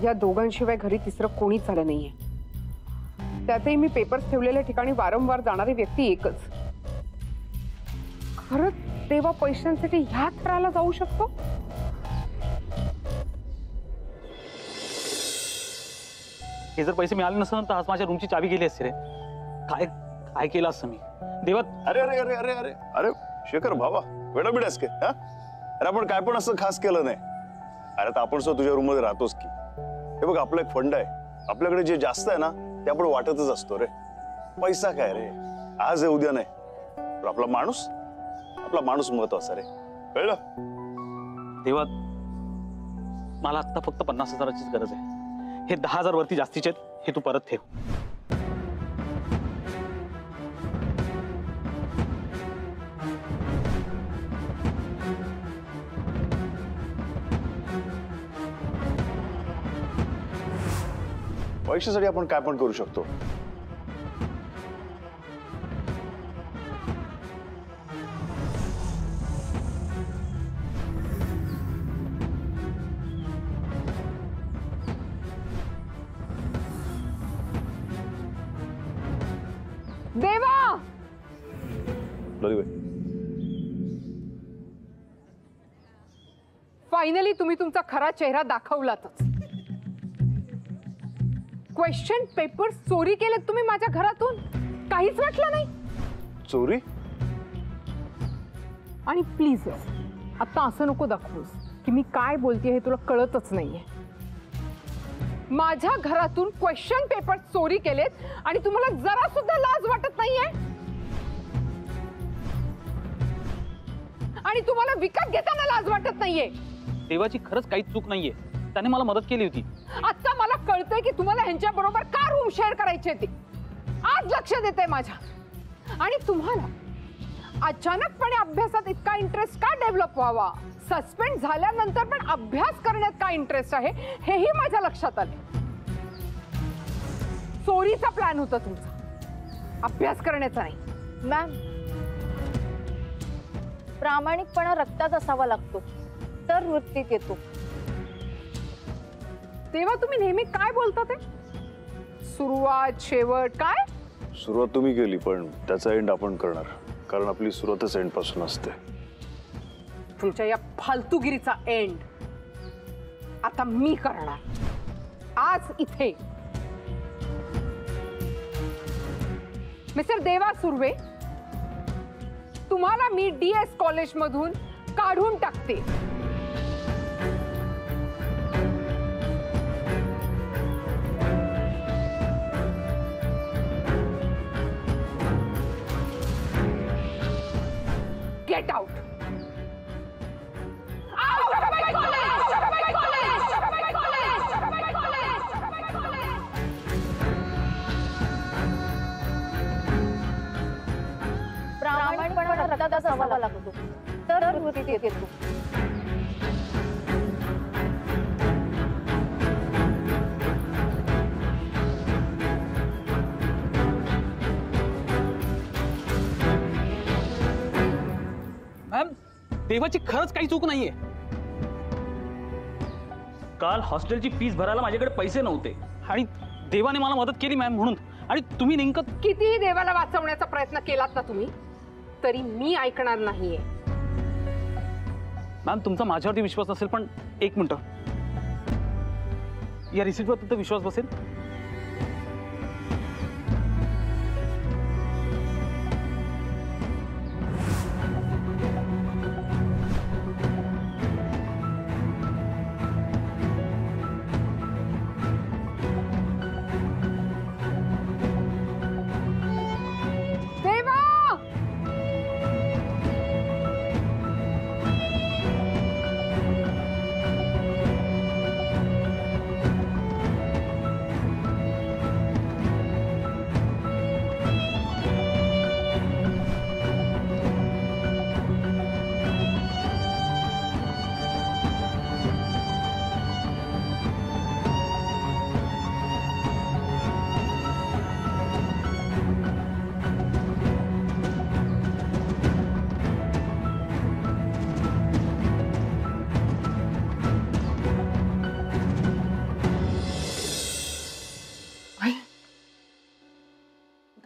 या दोघांशिवाय घरी तिसरं कोणीच आलं नाहीये. त्यातही मी पेपर्स ठेवलेल्या ठिकाणी वारंवार जाणारी व्यक्ती एकच. खरंच तेव्हा पैशांसाठी ह्या थराला जाऊ शकतो? हे जर पैसे मिळाले नसते तर आज माझ्या रूमची चावी गेली असते रे. काय काय केलं असतं मी देवा. अरे अरे अरे अरे अरे अरे शेखर भावा वेडा बिडास के हा? अरे आपण काय पण असं खास केलं नाही. अरे तर आपण तुझ्या रूम मध्ये राहतोस की. हे बघ आपला एक फंड आहे. आपल्याकडे जे जास्त आहे ना ते आपण वाटतच असतो रे. पैसा काय रे आज आहे उद्या नाही. पण आपला माणूस महत्वाचा रे. कळलं? देवा मला आता फक्त 50,000चीच गरज आहे. हे 10,000 वरती जास्तीचे आहेत हे तू परत ठेव. पैशासाठी आपण काय पण करू शकतो. देवा फायनली तुम्ही तुमचा खरा चेहरा दाखवलातच. क्वेश्चन पेपर चोरी केलेत तुम्ही माझ्या घरातून. काहीच वाटलं नाही. चोरी? आणि प्लीज आता असं नको दाखवूस की मी काय बोलते हे तुला कळतच नाहीये. माझ्या घरातून क्वेश्चन पेपर चोरी केलेत आणि तुम्हाला जरा सुद्धा लाज वाटत नाहीये. आणि तुम्हाला विकत घेताना लाज वाटत नाहीये. देवाची खरंच काही चूक नाहीये. त्याने मला मदत केली होती. आता मला कळतंय की तुम्हाला ह्यांच्या बरोबर का रूम शेअर करायची होती. आज लक्ष देते माझ्या. आणि तुम्हाला अचानकपणे अभ्यासात इतका इंटरेस्ट का डेव्हलप व्हावा. सस्पेंड झाल्यानंतर पण अभ्यास करण्यात का इंटरेस्ट आहे हेही माझ्या लक्षात आले. चोरीचा प्लॅन होता तुमचा, अभ्यास करण्याचा नाही. मॅम प्रामाणिकपणा रक्तात असावा लागतो तर वृत्तीत येतो. तेव्हा तुम्ही नेहमी काय बोलता ते सुरुवात शेवट काय. सुरुवात तुम्ही केली पण त्याचा एंड आपण करणार. कारण आपली सुरुवातच एंड पासून असते. तुमच्या या फालतूगिरीचा एंड आता मी करणार. आज इथे मिस्टर देवा सुर्वे तुम्हाला मी DS कॉलेज मधून काढून टाकते. Get out. प्रामाणिकपणा रक्तात असावा लागतो तर वृत्तीत येतो. मॅम देवाची खरंच काही चूक नाहीये. काल हॉस्टेलची फीस भरायला माझ्याकडे पैसे नव्हते आणि देवाने मला मदत केली मॅम म्हणून. आणि तुम्ही नेमकं कितीही देवाला वाचवण्याचा प्रयत्न केलात ना तुम्ही तरी मी ऐकणार नाहीये. मॅम तुमचा माझ्यावरती विश्वास नसेल पण एक मिनिट या रिसिप्टवर तुमचा विश्वास बसेल.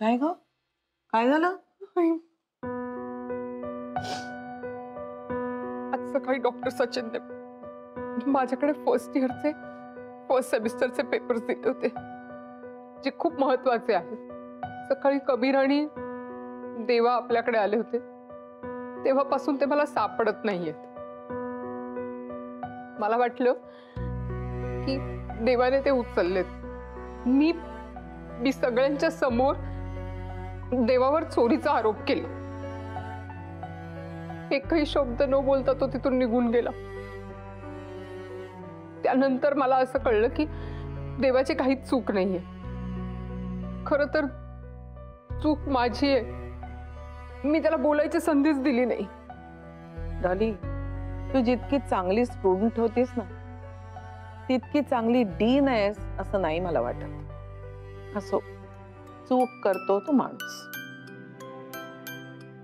काय ग? काय झालं? आज सकाळी डॉक्टर सचिनने माझ्याकडे फर्स्ट इयरचे फर्स्ट सेमिस्टरचे पेपर्स दिले होते, जे खूप महत्वाचे आहेत. सकाळी कबीर आणि देवा आपल्याकडे आले होते, तेव्हापासून ते मला सापडत नाहीयेत. मला वाटलं की देवाने ते उचललेत. मी सगळ्यांच्या समोर देवावर चोरीचा आरोप केला. एकही शब्द न बोलता तो तिथून निघून गेला. त्यानंतर मला असं कळलं की देवाची काहीच चूक नाहीये. खरं तर चूक माझी आहे. मी त्याला बोलायची संधीच दिली नाही. डॉली, तू जितकी चांगली स्टुडंट होतीस ना, तितकी चांगली डीन आहेस असं नाही मला वाटत. असो, चूक करतो तो माणूस.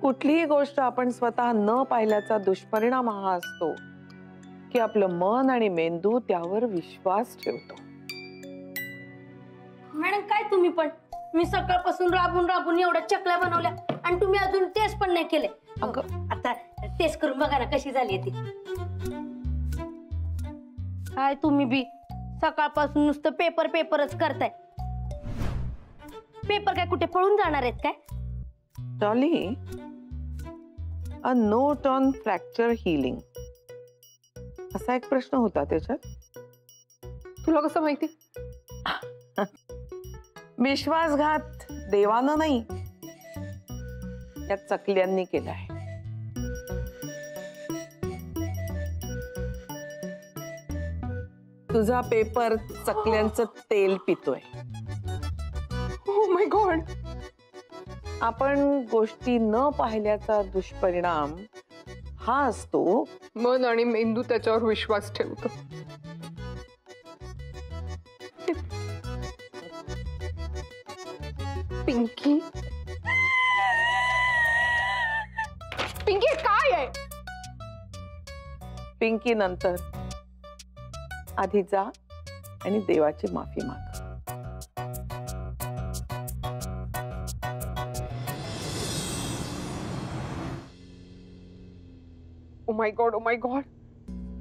कुठलीही गोष्ट आपण स्वतः न पाहिल्याचा दुष्परिणाम हा असतो की आपलं मन आणि मेंदू त्यावर विश्वास ठेवतो. मॅडम काय तुम्ही पण, मी सकाळपासून राबून एवढ्या चकल्या बनवल्या आणि तुम्ही अजून टेस्ट पण नाही केले. आता टेस्ट करून बघा ना कशी झाली ती. काय तुम्ही बी सकाळपासून नुसतं पेपरच करताय. पेपर काय कुठे पळून जाणार आहेत काय? Dolly, a note on fracture healing असा एक प्रश्न होता त्याच्यात. तुला कसं माहिती? विश्वासघात देवानं नाही, त्या चकल्यांनी केलाय. तुझा पेपर चकल्यांचं तेल पितोय. Oh my God. आपण गोष्टी न पाहिल्याचा दुष्परिणाम हा असतो. मन आणि मेंदू त्याच्यावर विश्वास ठेवतो. पिंकी, पिंकी काय आहे? पिंकी नंतर आधी जा आणि देवाची माफी माग. Oh my God, oh my God.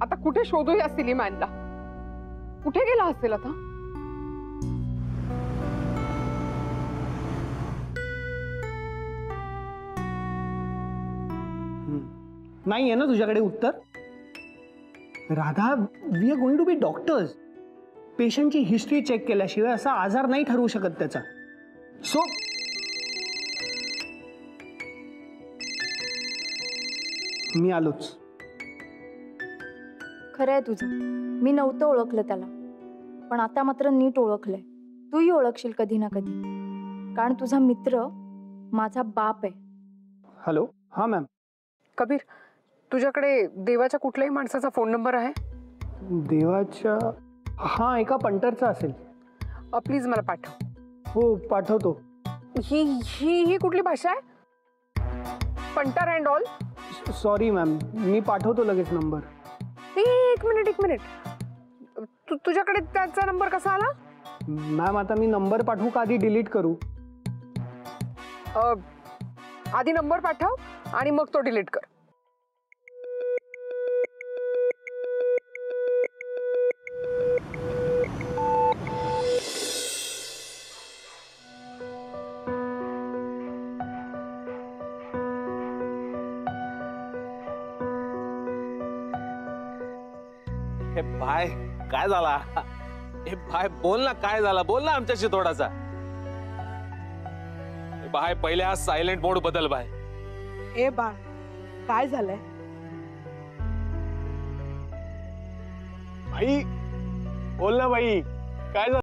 आता कुठे शोधू या सिली मॅनला? कुठे गेला असेल आता? नाही आहे ना तुझ्याकडे उत्तर? Radha, we are going to be doctors. पेशंटची हिस्ट्री चेक केल्याशिवाय असा आजार नाही ठरवू शकत त्याचा. सो मी आलोच. खरं आहे तुझं, मी नव्हतं ओळखलं त्याला, पण आता मात्र नीट ओळखलंय. तूही ओळखशील कधी ना कधी, कारण तुझा मित्र माझा बाप आहे. हॅलो, हा मॅम. कबीर, तुझ्याकडे देवाच्या कुठल्याही माणसाचा फोन नंबर आहे? देवाच्या, हा एका पंटरचा असेल. प्लीज मला पाठव. हो पाठवतो. ही ही ही कुठली भाषा आहे? Punter and all? Sorry ma'am, मी पाठवतो लगेच नंबर. एक मिनिट. तुझ्याकडे त्याचा नंबर कसा आला? मॅम आता मी नंबर पाठवू का आधी डिलीट करू? आधी नंबर पाठव आणि मग तो डिलीट कर. हे भाई काय झाला? हे भाई बोल ना, काय झाला? बोल ना आमच्याशी थोडासा. भाई पहिले आज सायलेंट मोड बदल भाई. ए बाळ, काय झालंय? भाई बोल ना भाई, काय झालं?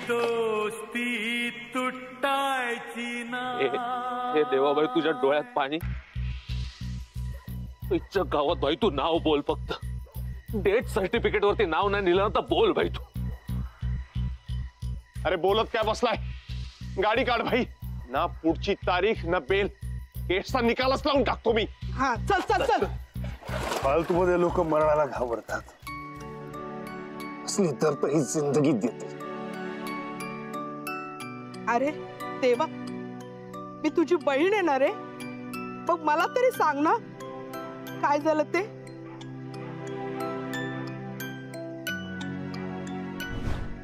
दोस्ती तुटायची ना. हे देवाबाई तुझ्या डोळ्यात पाणी. इच्छा गावात बाई तू नाव बोल फक्त. डेथ सर्टिफिकेट वरती नाव नाही लिहिलं तर बोल बाई तू. अरे बोलत काय बसलाय? गाडी काढ भाई. ना पुढची तारीख ना बेल, केसचा निकालच लावून टाकतो मी. हा चल चल चल. फालतूमध्ये लोक मरणाला घाबरतात, असली तर ही जिंदगी देते. अरे देवा, मी तुझी बहीण येणार आहे, मग मला तरी सांग ना काय झालं ते.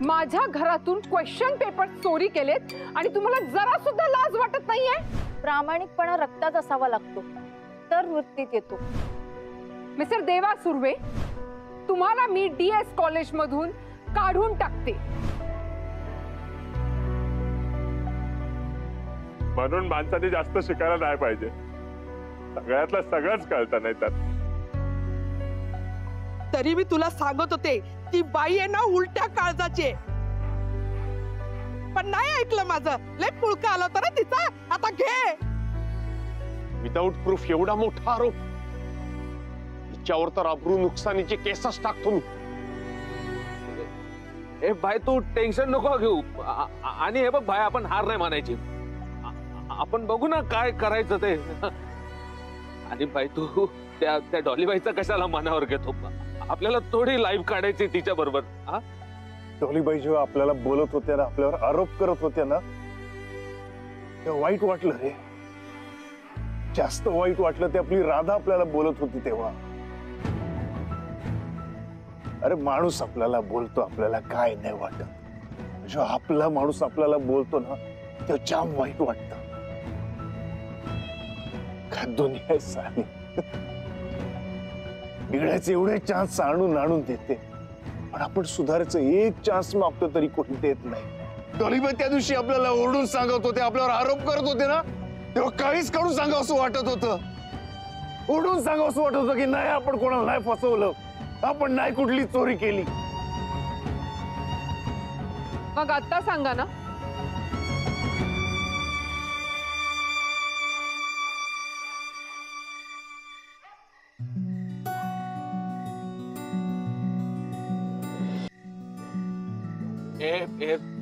माझ्या घरातून क्वेश्चन पेपर चोरी केलेत आणि तुम्हाला जरा सुद्धा लाज वाटत नाहीये? प्रामाणिकपणा रक्तात असावा लागतो तर वृत्तीत येतो. मिस्टर देवा सुर्वे, तुम्हाला मी DS कॉलेज मधून काढून टाकते. म्हणून माणसाने जास्त शिकायला नाही पाहिजे. सगळ्यातलं सगळंच कळतं नाही तर. तरी मी तुला सांगत होते ती बाई आहे ना उलट्या काळजाची. पण नाही ऐकलं माझं. लय पुळका आला होता ना तिचा. आता घे. विदाऊट प्रूफ एवढा मोठा आरोप. हिच्यावर तर अब्रू नुकसानीचे केसच टाकतो मी. ए भाई तू टेन्शन नको घेऊ. आणि हे बघ भाई, आपण हार नाही मानायची. आपण बघू ना काय करायचं ते. आणि भाई तू त्या डॉलीबाईचा कशाला मनावर घेतो? आपल्याला थोडी लाईव्ह काढायची तिच्या बरोबर. डॉलीबाई जेव्हा आपल्याला बोलत होत्या ना, आपल्यावर आरोप करत होत्या ना, तेव्हा वाईट वाटलं रे. जास्त वाईट वाटलं ते आपली राधा आपल्याला बोलत होती तेव्हा. अरे माणूस आपल्याला बोलतो, आपल्याला काय नाही वाटत. जेव्हा आपला माणूस आपल्याला बोलतो ना, तेव्हा जाम वाईट वाटत. काय दुनिया आहे साली. बिघडायचे एवढे चान्स आणून देते, पण आपण सुधारायचं एक चान्स मागतो तरी कोणी देत नाही. डॉलीबाई त्या दिवशी आपल्याला ओरडून सांगत होते, आपल्यावर आरोप करत होते ना, तेव्हा काहीच काढून सांगावं असं वाटत होतं. ओरडून सांगावं असं वाटत होतं की नाही, आपण कोणाला नाही फसवलं, आपण नाही कुठली चोरी केली. मग आता सांगा ना.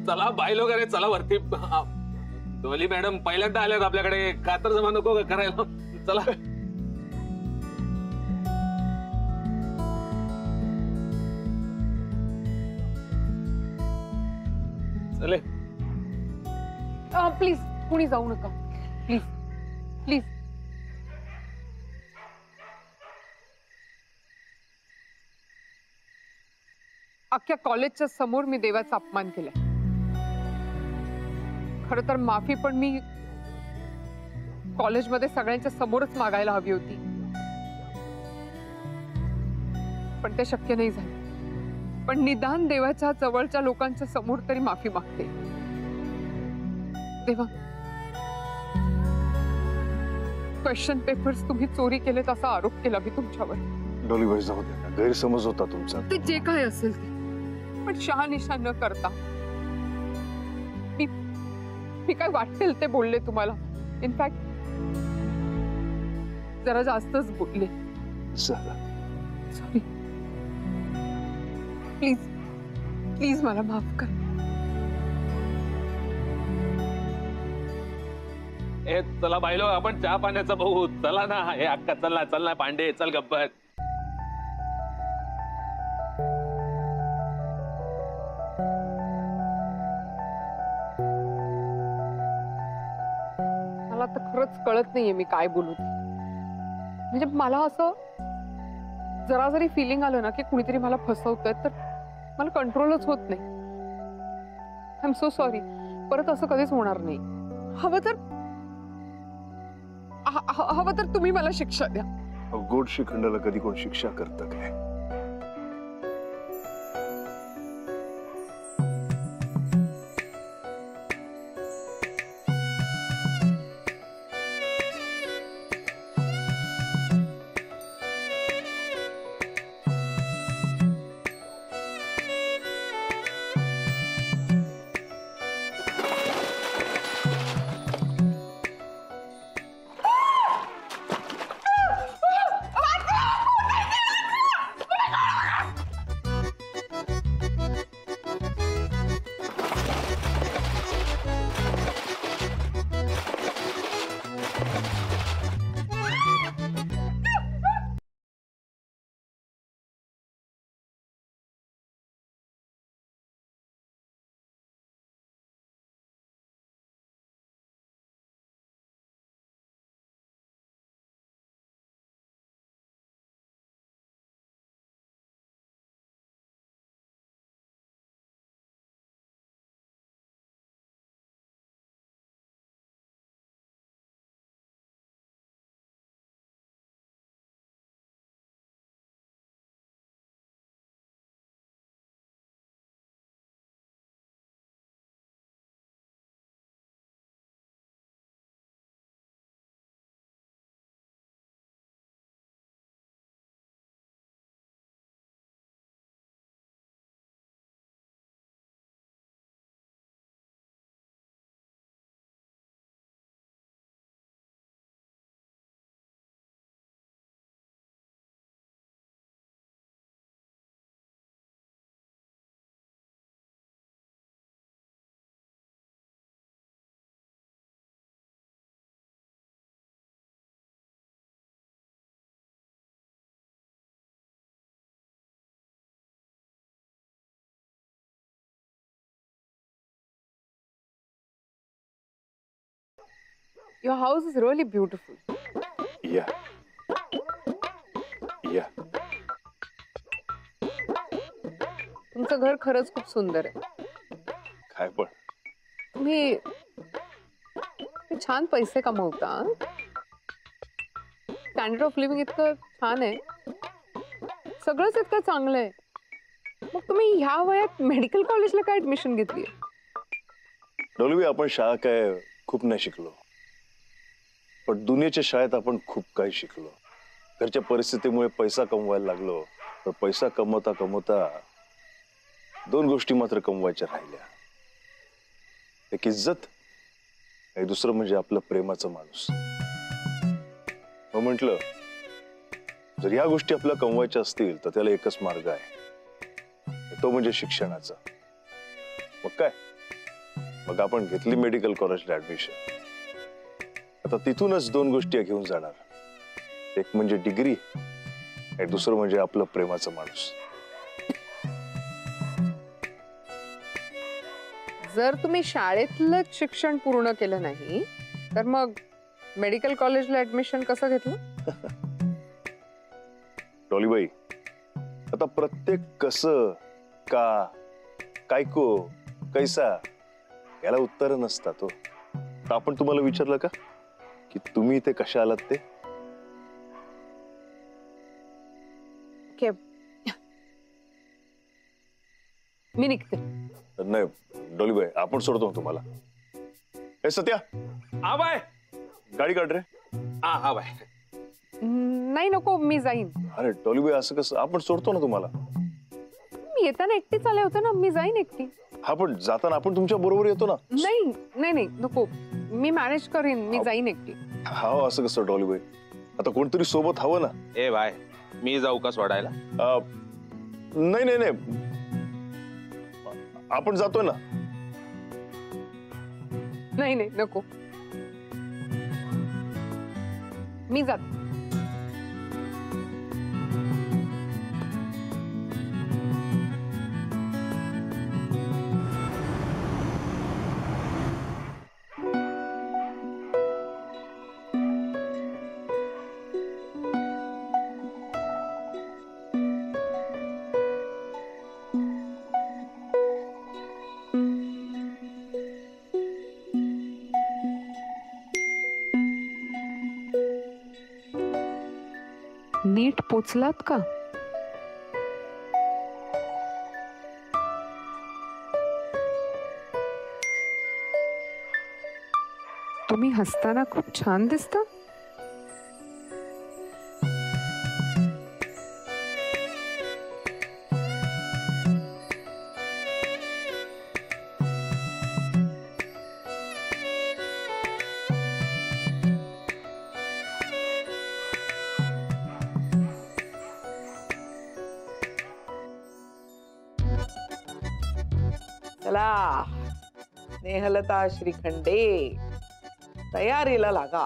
चला बाई लोक, अरे चला वरती. डोली मॅडम पहिल्यांदा आल्यात आपल्याकडे. कातर जमा नको करायला. चला. चले. प्लीज कुणी जाऊ नका. Please please. अख्ख्या कॉलेजच्या समोर मी देवाचा अपमान केलाय. खरं तर माफी पण मी कॉलेजमध्ये सगळ्यांच्या समोरच मागायला हवी होती, पण ते शक्य नाही झालं. पण निदान देवाच्या जवळच्या लोकांच्या समोर तरी माफी मागते. देवा, क्वेश्चन पेपर्स तुम्ही चोरी केलेत असा आरोप केला मी तुमच्यावर. डॉलीबाई जाऊ दे ना, गैरसमज होता तुमचा. ते जे काय असेल ते, पण शहानिशा न करता मी काय वाटेल ते बोलले तुम्हाला. इनफॅक्ट जरा जास्तच बोलले. सॉरी. प्लीज प्लीज मला माफ कर. ए चला बाईलो, आपण चहा पाण्याचा बघू. चला ना. हे अक्का चल ना पांडे, चल गब्बर. मला तर खरंच कळत नाहीये मी काय बोलू ते. म्हणजे मला असं जरा जरी फिलिंग आलं ना की कुणीतरी मला फसवतंय, तर मला कंट्रोलच होत नाही. I am so sorry. परत असं कधीच होणार नाही. हवं तर तुम्ही मला शिक्षा द्या. गोड श्रीखंडाला कधी कोण शिक्षा करतं काय? Your house is really beautiful. या या तुमचं घर खरंच खूप सुंदर आहे. काय पण तुम्ही छान पैसे कमवता. स्टँडर्ड ऑफ लिव्हिंग इतकं छान आहे, सगळंच इतकं चांगलं आहे. मग तुम्ही ह्या वयात मेडिकल कॉलेजला काय ऍडमिशन घेतली? डॉलीबाई, आपण शाळा काय खूप नाही शिकलो, पण दुनियेच्या शाळेत आपण खूप काही शिकलो. घरच्या परिस्थितीमुळे पैसा कमवायला लागलो, पण पैसा कमवता कमवता दोन गोष्टी मात्र कमवायच्या राहिल्या. एक इज्जत आणि दुसरं म्हणजे आपलं प्रेमाचं माणूस. मग म्हटलं, जर या गोष्टी आपल्याला कमवायच्या असतील तर त्याला एकच मार्ग आहे, तो म्हणजे शिक्षणाचा. मग काय, मग आपण घेतली मेडिकल कॉलेजला ऍडमिशन. आता तिथूनच दोन गोष्टी घेऊन जाणार, एक म्हणजे डिग्री आणि दुसरं म्हणजे आपलं प्रेमाचं माणूस. जर तुम्ही शाळेतलं शिक्षण पूर्ण केलं नाही तर मग मेडिकल कॉलेजला ऍडमिशन कसं घेतलं? डॉलीबाई, आता प्रत्येक कसं, का, कायको, कैसा याला उत्तर नसतात हो. तर आपण तुम्हाला विचारलं का की तुम्ही इथे कशा आलात ते? मी निघते. नाही डॉलीबाई, आपण सोडतो ना तुम्हाला. हे सत्या, हा बाय. गाडी काढ रे. हा बाय. नाही नको, मी जाईन. अरे डॉलीबाई, असं कसं, आपण सोडतो ना तुम्हाला. मी येताना एकटीच आले होते ना, मी जाईन एकटी. हा पण जाताना आपण तुमच्या बरोबर येतो ना. नाही नाही नाही नको, मी मॅनेज करीन, मी जाईन एकटी. हा असं कसं डॉलीबाई, आता कोणतरी सोबत हवं ना. ए बाय, मी जाऊ का सोडायला? नाही नाही नाही, आपण जातोय ना. नाही नाही नको, मी जाते. नीट पोचलात का? तुम्ही हसताना खूप छान दिसता. चला, स्नेहलता श्रीखंडे, तयारीला लागा.